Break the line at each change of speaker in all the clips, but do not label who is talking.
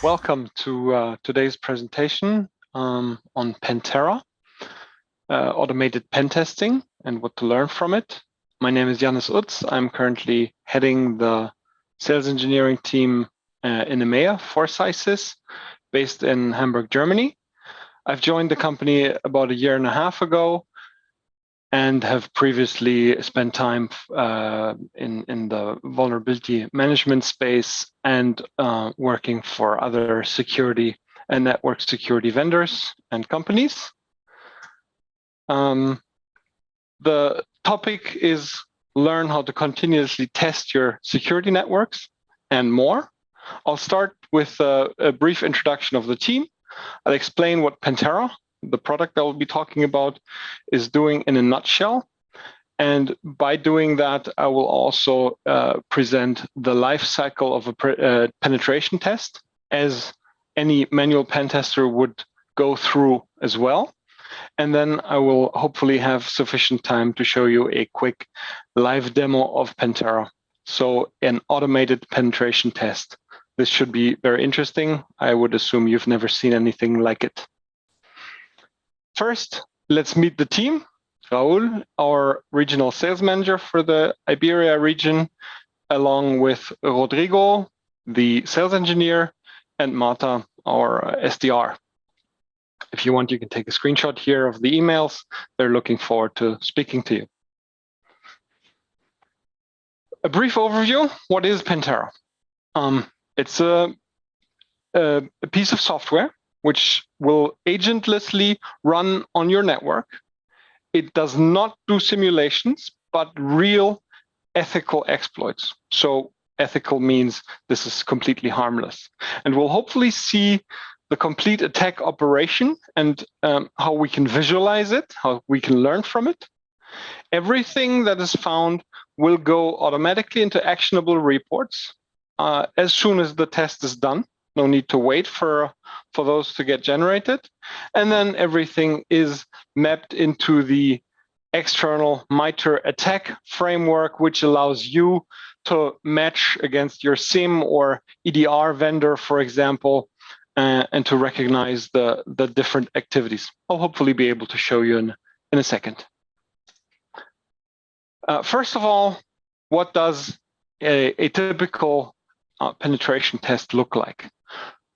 Welcome to today's presentation on Pentera, automated pen testing and what to learn from it. My name is Jannis Utz. I'm currently heading the sales engineering team in EMEA for CySys, based in Hamburg, Germany. I've joined the company about a year and a half ago and have previously spent time in the vulnerability management space and working for other security and network security vendors and companies. The topic is learn how to continuously test your security networks and more. I'll start with a brief introduction of the team. I'll explain what Pentera, the product I will be talking about, is doing in a nutshell. And by doing that, I will also present the life cycle of a penetration test, as any manual pen tester would go through as well. And then I will hopefully have sufficient time to show you a quick live demo of Pentera. So an automated penetration test. This should be very interesting. I would assume you've never seen anything like it. First, let's meet the team. Raul, our regional sales manager for the Iberia region, along with Rodrigo, the sales engineer, and Marta, our SDR. If you want, you can take a screenshot here of the emails. They're looking forward to speaking to you. A brief overview. What is Pentera? It's a piece of software which will agentlessly run on your network. It does not do simulations, but real ethical exploits. So ethical means this is completely harmless. And we'll hopefully see the complete attack operation and how we can visualize it, how we can learn from it. Everything that is found will go automatically into actionable reports as soon as the test is done. No need to wait for those to get generated. And then everything is mapped into the external MITRE attack framework, which allows you to match against your SIEM or EDR vendor, for example, and to recognize the different activities. I'll hopefully be able to show you in a second. First of all, what does a typical penetration test look like?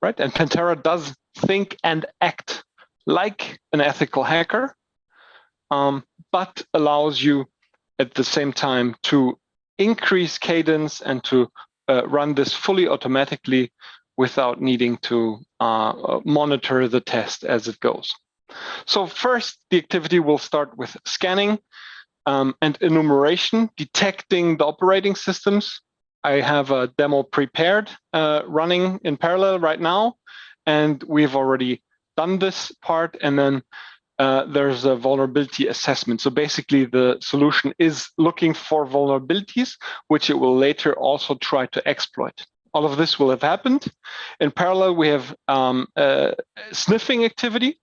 Right, and Pentera does think and act like an ethical hacker, but allows you at the same time to increase cadence and to run this fully automatically without needing to monitor the test as it goes. So first, the activity will start with scanning and enumeration, detecting the operating systems. I have a demo prepared running in parallel right now, and we've already done this part. And then there's a vulnerability assessment. So basically, the solution is looking for vulnerabilities, which it will later also try to exploit. All of this will have happened. In parallel, we have sniffing activity,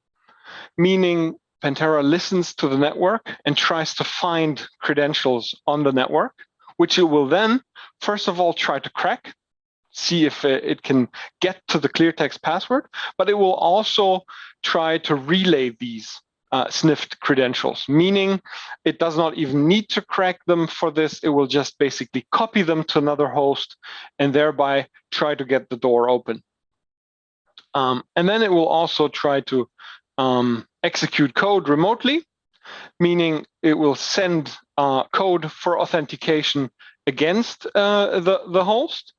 meaning Pentera listens to the network and tries to find credentials on the network, which it will then, first of all, try to crack, see if it can get to the clear text password, but it will also try to relay these sniffed credentials, meaning it does not even need to crack them for this. It will just basically copy them to another host and thereby try to get the door open. And then it will also try to execute code remotely, meaning it will send code for authentication against the host.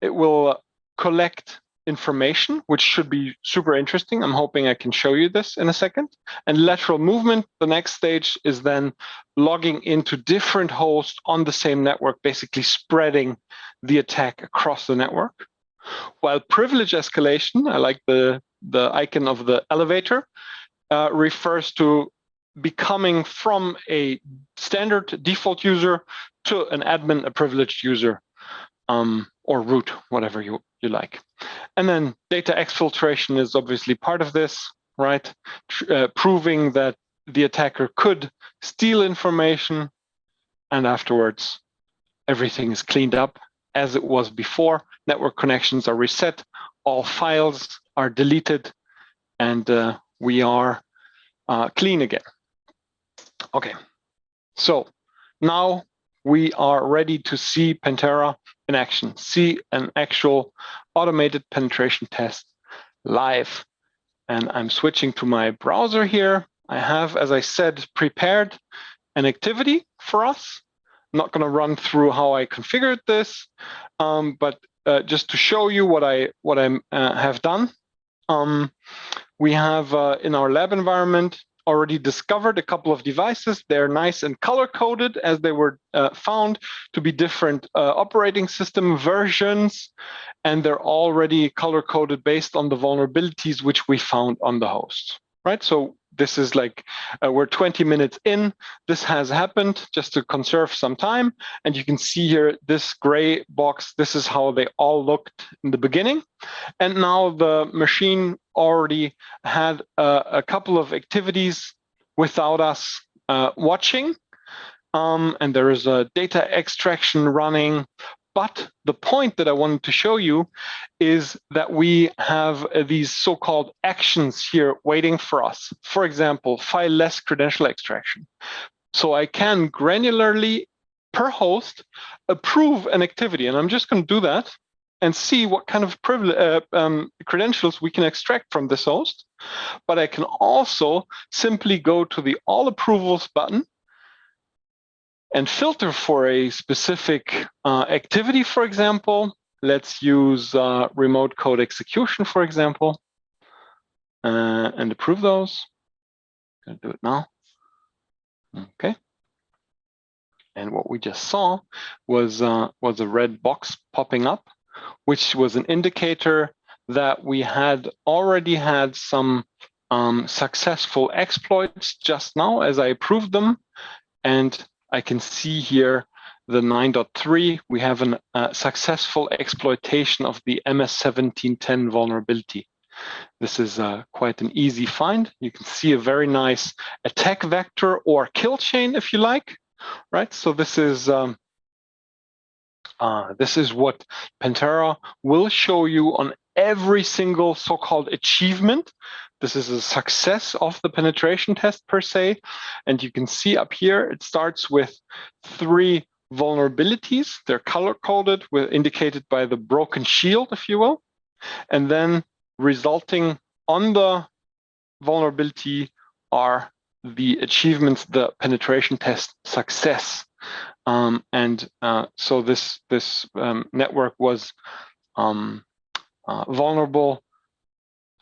It will collect information, which should be super interesting. I'm hoping I can show you this in a second. And lateral movement, the next stage, is then logging into different hosts on the same network, basically spreading the attack across the network. While privilege escalation, I like the icon of the elevator, refers to becoming from a standard default user to an admin, a privileged user, or root, whatever you like. And then data exfiltration is obviously part of this, right? Proving that the attacker could steal information, and afterwards everything is cleaned up as it was before. Network connections are reset. all files are deleted, and we are clean again. Okay, so now we are ready to see Pantera in action, see an actual automated penetration test live. And I'm switching to my browser here. I have, as I said, prepared an activity for us. I'm not going to run through how I configured this, but just to show you what I have done. We have in our lab environment already discovered a couple of devices. They're nice and color-coded as they were found to be different operating system versions, and they're already color-coded based on the vulnerabilities which we found on the host, right? So this is like, we're 20 minutes in. This has happened just to conserve some time. And you can see here, this gray box, this is how they all looked in the beginning. And now the machine already had a couple of activities without us watching. And there is a data extraction running. But the point that I wanted to show you is that we have these so-called actions here waiting for us. For example, file-less credential extraction. So I can granularly, per host, approve an activity. And I'm just going to do that and see what kind of credentials we can extract from this host. But I can also simply go to the All Approvals button and filter for a specific activity, for example. Let's use remote code execution, for example, and approve those. I'm gonna do it now. Okay. And what we just saw was a red box popping up, which was an indicator that we had already had some successful exploits just now as I approved them. And I can see here the 9.3, we have a successful exploitation of the MS1710 vulnerability. This is quite an easy find. You can see a very nice attack vector or kill chain, if you like, right? So this is what Pantera will show you on every single so-called achievement. This is a success of the penetration test per se. And you can see up here, it starts with 3 vulnerabilities. They're color-coded, indicated by the broken shield, if you will. And then resulting on the vulnerability are the achievements, the penetration test success. So this network was vulnerable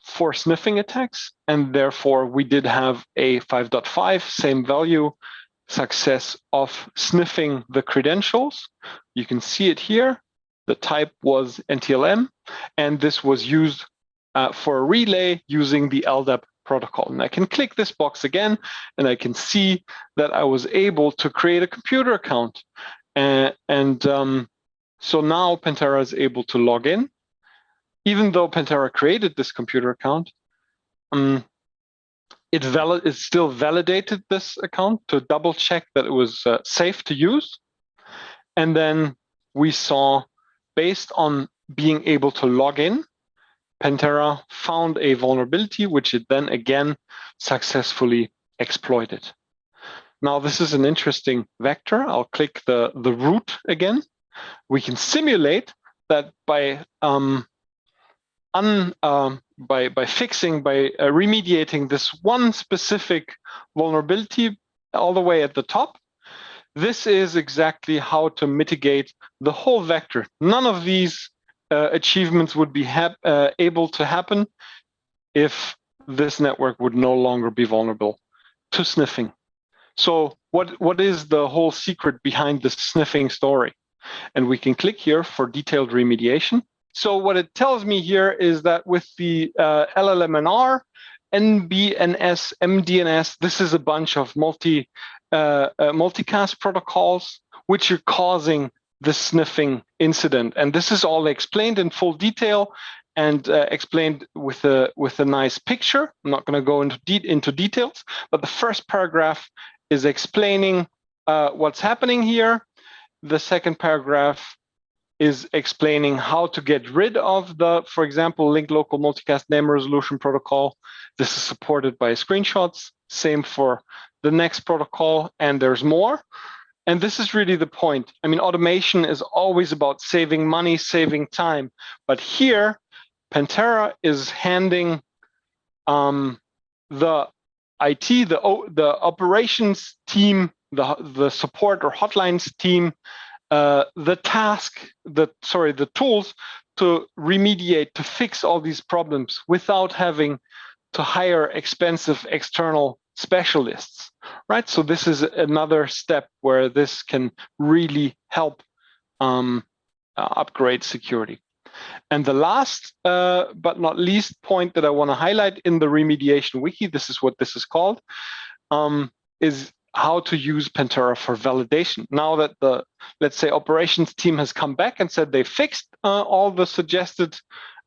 for sniffing attacks, and therefore we did have a 5.5 same value success of sniffing the credentials. You can see it here. The type was NTLM, and this was used for a relay using the LDAP protocol. And I can click this box again, and I can see that I was able to create a computer account. So now Pantera is able to log in. Even though Pantera created this computer account, it still validated this account to double check that it was safe to use. And then we saw, based on being able to log in, Pantera found a vulnerability, which it then again successfully exploited. Now, this is an interesting vector. I'll click the root again. We can simulate that by remediating this one specific vulnerability all the way at the top. This is exactly how to mitigate the whole vector. None of these achievements would be able to happen if this network would no longer be vulnerable to sniffing. So what is the whole secret behind this sniffing story? And we can click here for detailed remediation. So what it tells me here is that with the LLMNR, NBNS, MDNS, this is a bunch of multicast protocols which are causing the sniffing incident. And this is all explained in full detail and explained with a nice picture. I'm not going to go into details, but the first paragraph is explaining what's happening here. The second paragraph is explaining how to get rid of the, for example, link local multicast name resolution protocol. This is supported by screenshots. Same for the next protocol, and there's more. And this is really the point. I mean, automation is always about saving money, saving time. But here, Pantera is handing the IT, the operations team, the support or hotlines team, the tools to remediate, to fix all these problems without having to hire expensive external specialists, right? So this is another step where this can really help upgrade security. And the last but not least point that I want to highlight in the remediation wiki, this is what this is called, is how to use Pentera for validation. Now that the, let's say, operations team has come back and said they fixed all the suggested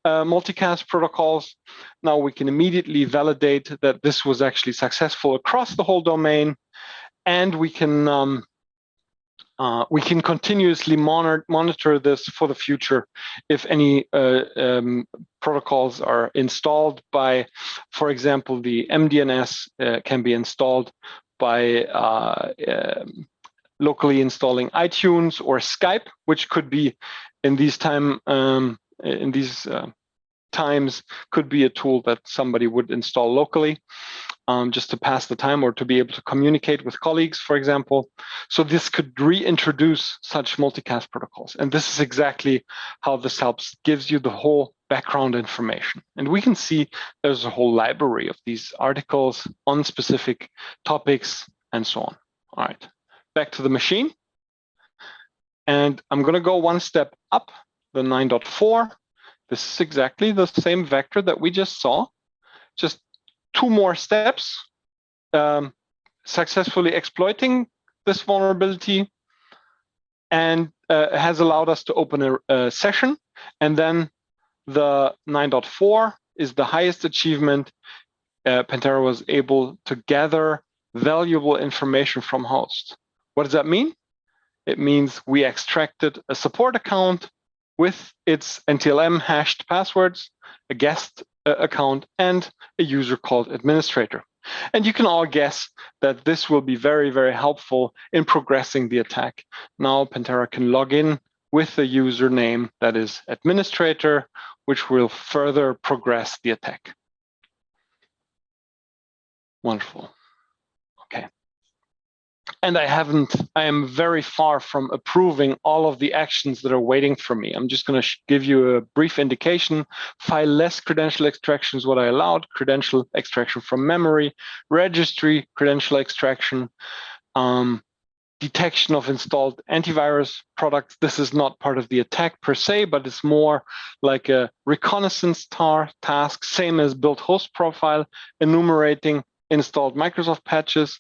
multicast protocols, now we can immediately validate that this was actually successful across the whole domain, and we can continuously monitor this for the future if any protocols are installed by, for example, the MDNS can be installed by locally installing iTunes or Skype, which could be in these times could be a tool that somebody would install locally, just to pass the time or to be able to communicate with colleagues, for example. So this could reintroduce such multicast protocols. And this is exactly how this helps, gives you the whole background information. And we can see there's a whole library of these articles on specific topics and so on. All right, back to the machine. And I'm going to go one step up, the 9.4. This is exactly the same vector that we just saw, just 2 more steps, successfully exploiting this vulnerability, and has allowed us to open a session. And then the 9.4 is the highest achievement. Pantera was able to gather valuable information from host. What does that mean? It means we extracted a support account with its NTLM hashed passwords, a guest account, and a user called administrator. And you can all guess that this will be very, very helpful in progressing the attack. Now Pantera can log in with a username that is administrator, which will further progress the attack. Wonderful. Okay. And I am very far from approving all of the actions that are waiting for me. I'm just going to give you a brief indication. File-less credential extraction is what I allowed. Credential extraction from memory, registry, credential extraction, detection of installed antivirus products. This is not part of the attack per se, but it's more like a reconnaissance task, same as build host profile, enumerating installed Microsoft patches,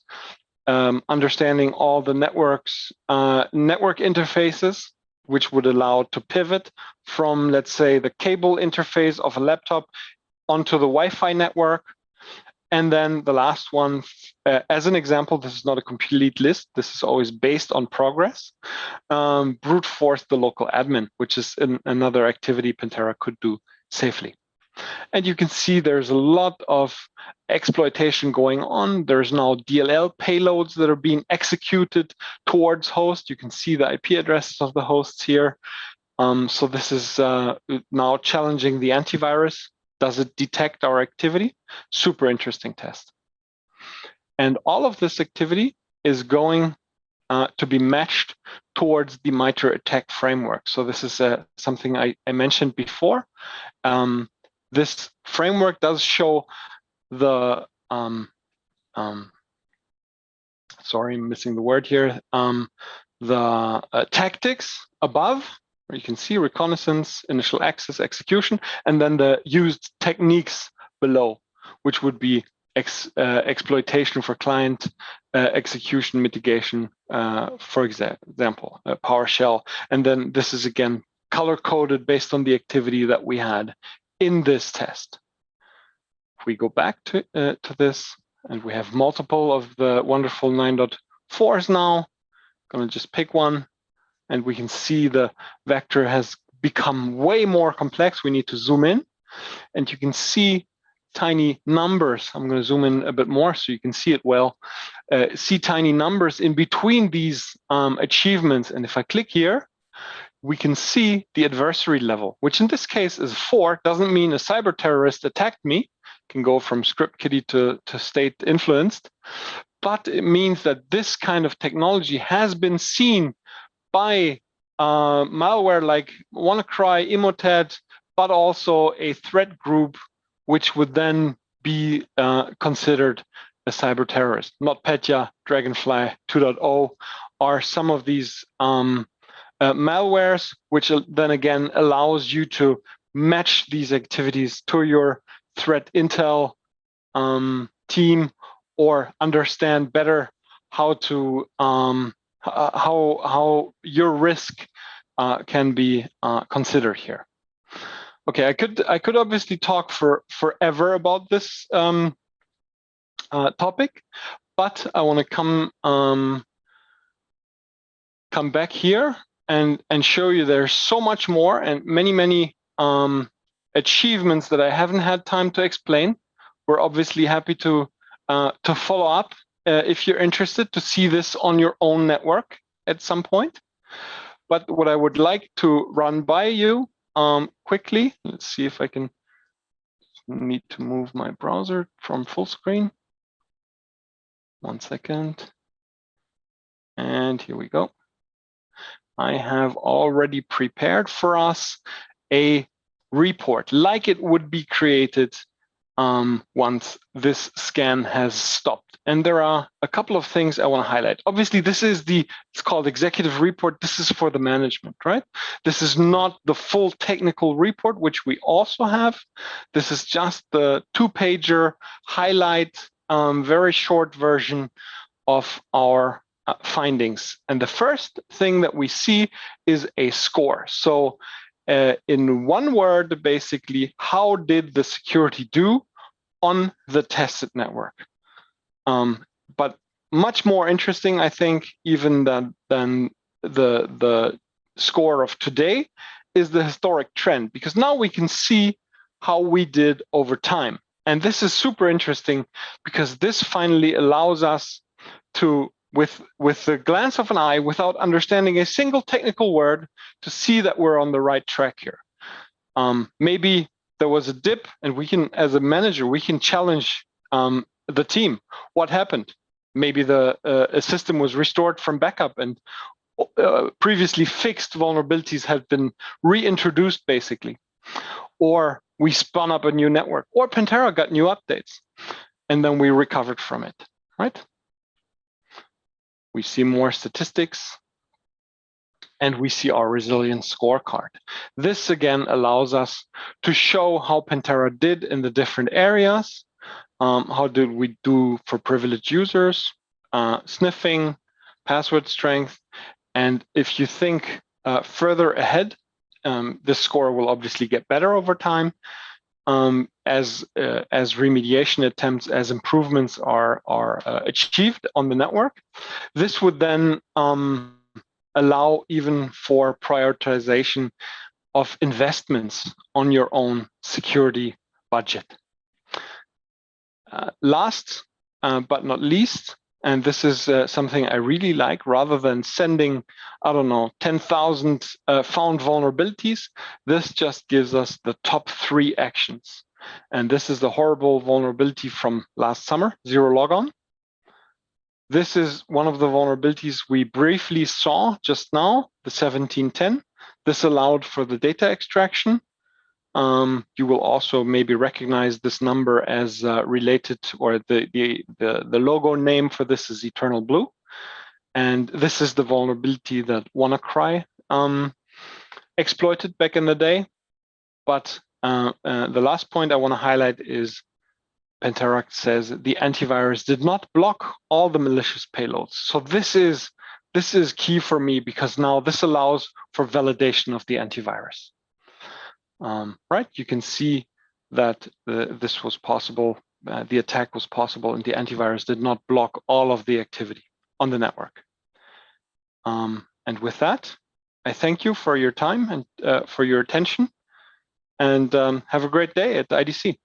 understanding all the network interfaces, which would allow to pivot from, let's say, the cable interface of a laptop onto the Wi-Fi network. And then the last one, as an example, this is not a complete list. This is always based on progress. Brute force the local admin, which is another activity Pantera could do safely. And you can see there's a lot of exploitation going on. There's now DLL payloads that are being executed towards host. You can see the IP addresses of the hosts here. So this is now challenging the antivirus. Does it detect our activity? Super interesting test. And all of this activity is going to be matched towards the MITRE ATT&CK framework. So this is something I mentioned before. This framework does show the, sorry, I'm missing the word here, the tactics above, where you can see reconnaissance, initial access, execution, and then the used techniques below, which would be exploitation for client execution mitigation, for example, PowerShell. And then this is, again, color-coded based on the activity that we had in this test. If we go back to this, and we have multiple of the wonderful 9.4s now, I'm going to just pick one and we can see the vector has become way more complex. We need to zoom in, and you can see tiny numbers. I'm going to zoom in a bit more so you can see it well. See tiny numbers in between these achievements. And if I click here, we can see the adversary level, which in this case is 4. Doesn't mean a cyber terrorist attacked me. Can go from script kiddie to state influenced. But it means that this kind of technology has been seen by malware like WannaCry, Emotet, but also a threat group, which would then be considered a cyber terrorist. NotPetya, Dragonfly 2.0 are some of these malwares, which then again allows you to match these activities to your threat intel team, or understand better how to how your risk can be considered here. Okay, I could obviously talk for forever about this topic, but I want to come back here and show you there's so much more and many achievements that I haven't had time to explain. We're obviously happy to follow up if you're interested to see this on your own network at some point. But what I would like to run by you quickly, let's see if I can need to move my browser from full screen. 1 second. And here we go. I have already prepared for us a report like it would be created once this scan has stopped. And there are a couple of things I want to highlight. Obviously, this is it's called executive report. This is for the management, right? This is not the full technical report, which we also have. This is just the 2-pager highlight, very short version of our findings. And the first thing that we see is a score. So in one word, basically, how did the security do on the tested network? But much more interesting, I think, even than the score of today, is the historic trend, because now we can see how we did over time. And this is super interesting because this finally allows us to, with the glance of an eye, without understanding a single technical word, to see that we're on the right track here. Maybe there was a dip, and we can, as a manager, we can challenge the team. What happened? Maybe a system was restored from backup, and previously fixed vulnerabilities had been reintroduced, basically. Or we spun up a new network, or Pantera got new updates, and then we recovered from it, right? We see more statistics, and we see our resilience scorecard. This again allows us to show how Pantera did in the different areas. How did we do for privileged users, sniffing, password strength, and if you think further ahead, this score will obviously get better over time as remediation attempts, as improvements are achieved on the network. This would then allow even for prioritization of investments on your own security budget. Last but not least, and this is something I really like, rather than sending, I don't know, 10,000 found vulnerabilities, this just gives us the top 3 actions. And this is the horrible vulnerability from last summer, zero logon. This is one of the vulnerabilities we briefly saw just now, the 1710. This allowed for the data extraction. You will also maybe recognize this number as related, or the logo name for this is Eternal Blue. And this is the vulnerability that WannaCry exploited back in the day. But the last point I want to highlight is Pentera says the antivirus did not block all the malicious payloads. So this is key for me, because now this allows for validation of the antivirus. Right, you can see that this was possible, the attack was possible, and the antivirus did not block all of the activity on the network. And with that, I thank you for your time and for your attention, and have a great day at IDC.